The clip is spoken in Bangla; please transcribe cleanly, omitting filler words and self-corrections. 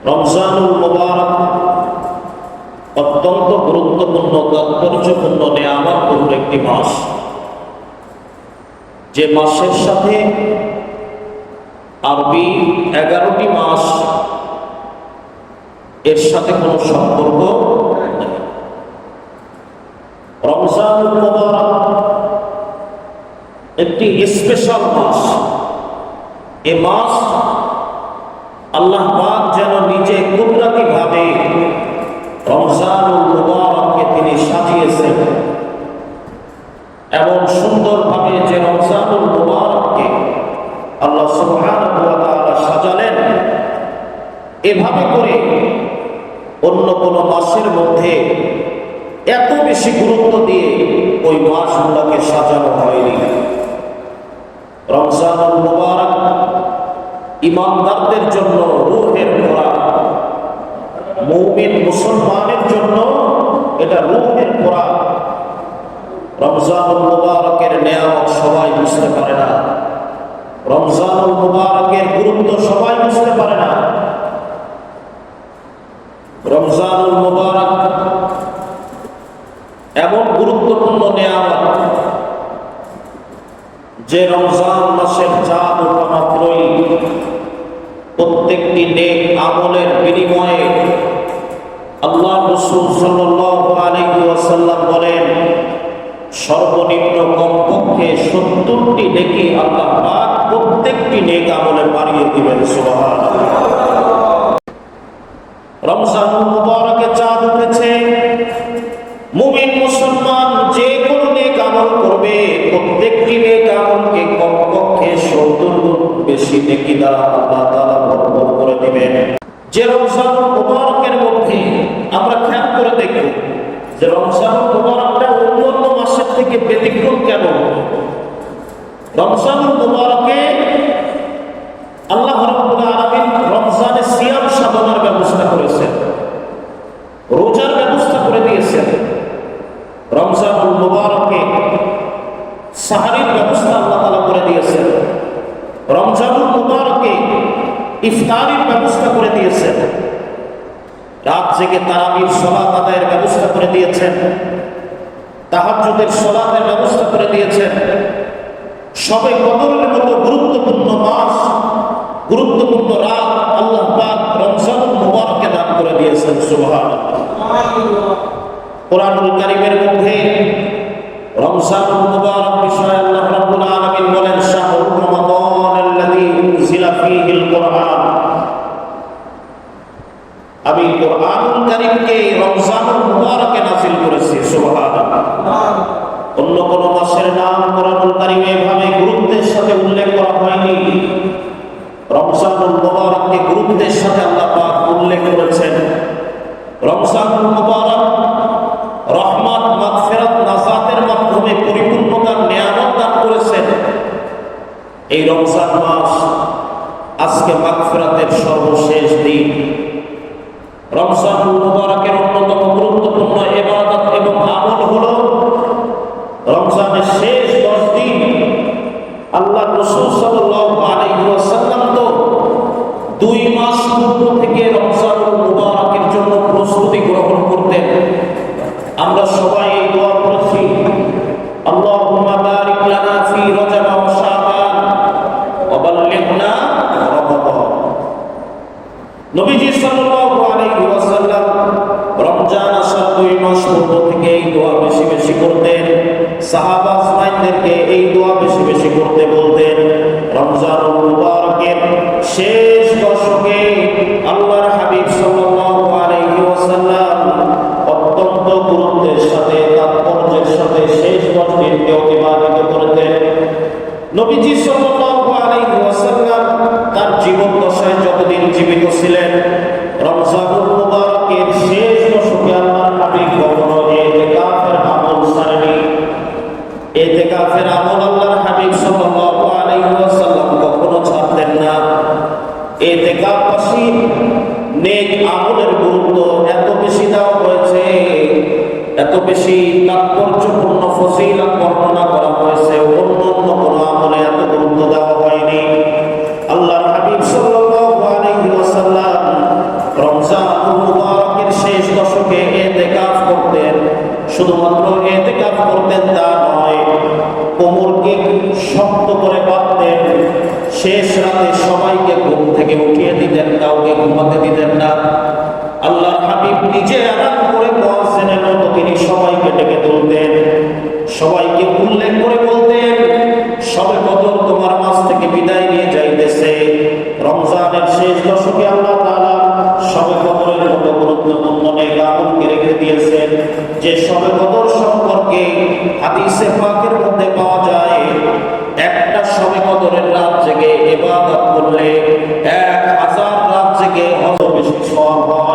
রমজানুল মুবারক অত্যন্ত গুরুত্বপূর্ণ তাৎপর্যপূর্ণ নেয়ামতপূর্ণ একটি মাস, যে মাসের সাথে আরবি 11টি মাস এর সাথে কোনো সম্পর্ক নেই। রমজানুল মুবারক একটি স্পেশাল মাস। এ মাস আল্লাহ পাক যেন নিজে কুদরতি ভাবে রমজানুল মুবারককে তিনি সাজিয়েছেন, এমন সুন্দরভাবে যে রমজানুল মুবারককে আল্লাহ সুবহানাহু ওয়া তাআলা সাজালেন, এভাবে করে অন্য কোনো মাসের মধ্যে এত বেশি গুরুত্ব দিয়ে ওই মাসগুলোকে সাজানো হয়নি। রমজানুল মুবারক ইমানদারদের জন্য রূহের খোরাক, মুমিন মুসলমানের জন্য এটা রূহের খোরাক। রমজানুল মুবারকের নেয়ামত সবাই বুঝতে পারে না, রমজানুল মুবারকের গুরুত্ব সবাই বুঝতে পারে না। রমজানুল মুবারক এমন গুরুত্বপূর্ণ নেয়ামত যে রমজান মাসের চাঁদ ওঠা মাত্রই প্রত্যেকটি নেক আমলের বিনিময়ে আল্লাহ রাসূল সাল্লাল্লাহু আলাইহি ওয়াসাল্লাম বলেন, সর্বনিম্ন কমপক্ষে 70টি নেকি আল্লাহ পাক প্রত্যেকটি নেক আমলে বাড়িয়ে দিবেন। সুবহানাল্লাহ। রমজানুল মুবারকে চাঁদ উঠেছে, মুমিন মুসলমান যে কোনো নেক আমল করবে, প্রত্যেকটি নেক আমলকে কমপক্ষে 70 গুণ বেশি নেকি দ্বারা আল্লাহ তাআলা ভরপুর করে দিবেন। যে রমজানুল মুবারকের মধ্যে আমরা খেয়াল করে দেখব যে রমজানুল মুবারকটা অন্যান্য মাসের থেকে ব্যতিক্রম কেন? রমজানুল মুবারকে আল্লাহ রাব্বুল আলামিন রমজানে সিয়াম সাধনার ব্যবস্থা করেছেন, রোজার ব্যবস্থা করে দিয়েছেন। রমজানুল মুবারকে সাহারির ব্যবস্থা আল্লাহ তাআলা করে দিয়েছেন। রমজানুল মুবারকে ইফতারির ব্যবস্থা করে দিয়েছেন। রাত জেগে তারাবির সালাত আদায়ের ব্যবস্থা করে দিয়েছেন। তাহাজ্জুদের সালাতের ব্যবস্থা করে দিয়েছেন। সবে কদরের মতো গুরুত্বপূর্ণ মাস, গুরুত্বপূর্ণ রাত আল্লাহ পাক রমজানুল মুবারকে দান করে দিয়েছেন। সুবহানাল্লাহ। কোরআনুল কারীমের মধ্যে রমজানুল মুবারক বিষয়ে আল্লাহ রাব্বুল আলামিন বলেন, শাহরুর রমাদানাল্লাযী উনজিলা ফীহিল কুরআন। আমি কোরআনুল কারীমকে রমজানুল মুবারকে নাযিল করেছি। সুবহানাল্লাহ। অন্য কোন মাসের নাম কোরআনুল কারীমে এভাবে গুরুত্বের সাথে উল্লেখ করা হয়নি। রমজানুল মুবারককে গুরুত্বের সাথে আল্লাহ পাক উল্লেখ করেছেন। রমজানুল মুবারক রহমত, মাগফিরাত, নাজাতের মাধ্যমে পরিপূর্ণতার নেয়ামত দান করেছেন। এই রমজান মাস আজকে মাগফিরাতের সর্বশেষ দিন। রমজানুল মুবারকের অন্যতম গুরুত্বপূর্ণ ইবাদত এবং আমল হলো রমজানের শেষ 10 দিন আল্লাহ রাসূল সাল্লাল্লাহু আলাইহি ওয়াসাল্লাম তো 2 মাস পূর্ব থেকে রমজানুল মুবারকের জন্য প্রস্তুতি গ্রহণ করতেন। আমরা সবাই এই দোয়া করেছি, আল্লাহুম্মা বারিক লানা ফি রজব ওয়া শাবান ওয়া বাল্লিগনা রমাদান। নবীজি সাল্লাল্লাহু আলাইহি ওয়াসাল্লাম রমজান আসার 2 মাস পূর্ব থেকে এই দোয়া বেশি বেশি করতেন। সাহাবা সাহাবাদেরকে এই দোয়া বেশি বেশি করতে বলতেন। রমজানুল মুবারকের শেষ দশকে আল্লাহর হাবিব সাল্লাল্লাহু আলাইহি ওয়াসাল্লাম অত্যন্ত গুরুত্বের সাথে, তাৎপর্যের সাথে শেষ 10 দিনকে অতিবাহিত করতেন। নবীজি সাল্লাল্লাহু আলাইহি ওয়াসাল্লাম তার জীবন দশায় যতদিন জীবিত ছিলেন, রমজানুল মুবারকের শেষ দশকে আল্লাহর হাবিব কখনো ইতিকাফের আমল ছাড়েনি। ইতিকাফের আমল আল্লাহর হাবিব সাল্লাল্লাহু আলাইহি ওয়াসাল্লাম কখনো ছাড়তেন না। ইতিকাফবাসী নেক আমলের গুরুত্ব এত বেশি দেওয়া হয়েছে, এত বেশি তাৎপর্যপূর্ণ ফজিলত বর্ণনা করা হয়েছে, অন্য অন্য কোনো আমলে এত গুরুত্ব দেওয়া হয়নি। আল্লাহর হাবিব সাল্লাল্লাহু আলাইহি ওয়াসাল্লাম রমজানুল মুবারকের শেষ দশকে ইতিকাফ করতেন। শুধুমাত্র ইতিকাফ করতেন তা নয়, কোমরকে শক্ত করে বাঁধতেন। শেষ রাতে সবাইকে ঘুম থেকে উঠিয়ে দিতেন, কাউকে ঘুমাতে দিতেন না। আল্লাহর হাবিব নিজে আযান করে মুয়াজ্জিনের মতো তিনি সবাইকে ডেকে তুলতেন, সবাইকে উল্লেখ করে বলতেন, শবে কদর তোমার মাঝ থেকে বিদায় নিয়ে যাইতেছে। রমজানের শেষ দশকে আল্লাহ তাআলা শবে কদরের মতো গুরুত্বপূর্ণ নেক আমলকে রেখে দিয়েছেন, যে শবে কদর সম্পর্কে হাদিসে পাকের মধ্যে পাওয়া যায়, একটা শবে কদরের রাত জেগে ইবাদত করলে 1000 রাত জেগে হজ বেশি সওয়াব হয়।